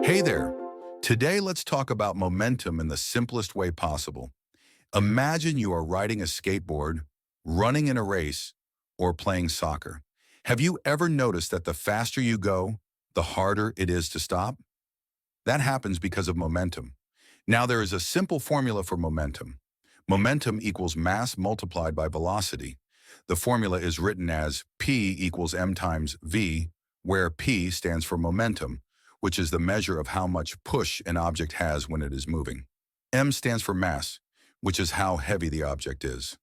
Hey there. Today, let's talk about momentum in the simplest way possible. Imagine you are riding a skateboard, running in a race, or playing soccer. Have you ever noticed that the faster you go, the harder it is to stop? That happens because of momentum. Now, there is a simple formula for momentum. Momentum equals mass multiplied by velocity. The formula is written as P equals m times v, where P stands for momentum, which is the measure of how much push an object has when it is moving. M stands for mass, which is how heavy the object is.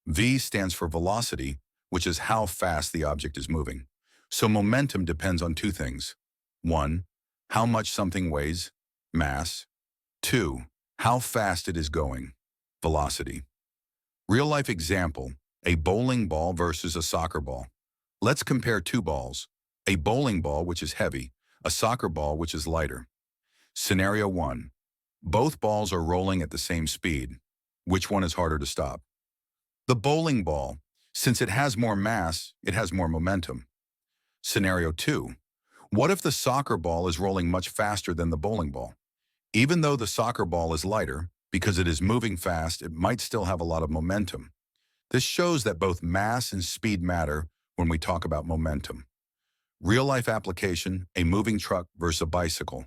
V stands for velocity, which is how fast the object is moving. So momentum depends on two things. 1. How much something weighs, mass. 2. How fast it is going, velocity. Real-life example, a bowling ball versus a soccer ball. Let's compare two balls, a bowling ball which is heavy, a soccer ball which is lighter. Scenario 1. Both balls are rolling at the same speed. Which one is harder to stop? The bowling ball. Since it has more mass, it has more momentum. Scenario 2. What if the soccer ball is rolling much faster than the bowling ball? Even though the soccer ball is lighter, because it is moving fast, it might still have a lot of momentum. This shows that both mass and speed matter when we talk about momentum. Real-life application, a moving truck versus a bicycle.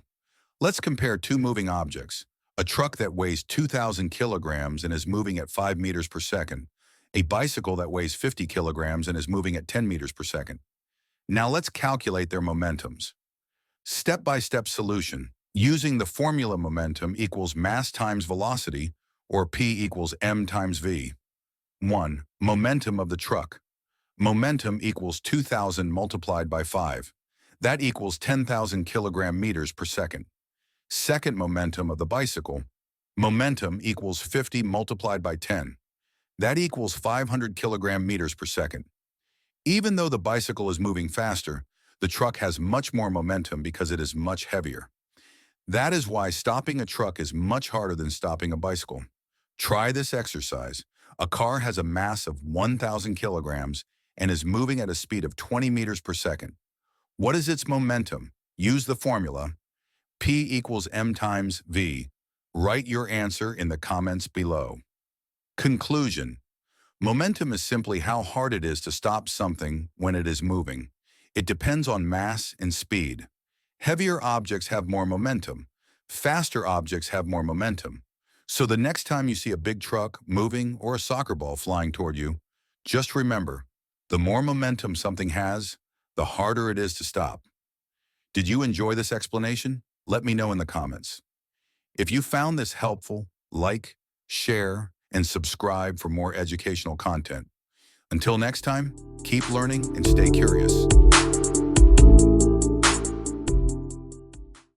Let's compare two moving objects. A truck that weighs 2,000 kilograms and is moving at 5 meters per second. A bicycle that weighs 50 kilograms and is moving at 10 meters per second. Now let's calculate their momentums. Step-by-step solution. Using the formula momentum equals mass times velocity, or P equals m times v. 1. Momentum of the truck. Momentum equals 2,000 multiplied by 5. That equals 10,000 kilogram meters per second. Second momentum of the bicycle. Momentum equals 50 multiplied by 10. That equals 500 kilogram meters per second. Even though the bicycle is moving faster, the truck has much more momentum because it is much heavier. That is why stopping a truck is much harder than stopping a bicycle. Try this exercise. A car has a mass of 1,000 kilograms and is moving at a speed of 20 meters per second. What is its momentum? Use the formula. P equals m times v. Write your answer in the comments below. Conclusion. Momentum is simply how hard it is to stop something when it is moving. It depends on mass and speed. Heavier objects have more momentum. Faster objects have more momentum. So the next time you see a big truck moving or a soccer ball flying toward you, just remember, the more momentum something has, the harder it is to stop. Did you enjoy this explanation? Let me know in the comments. If you found this helpful, like, share, and subscribe for more educational content. Until next time, keep learning and stay curious.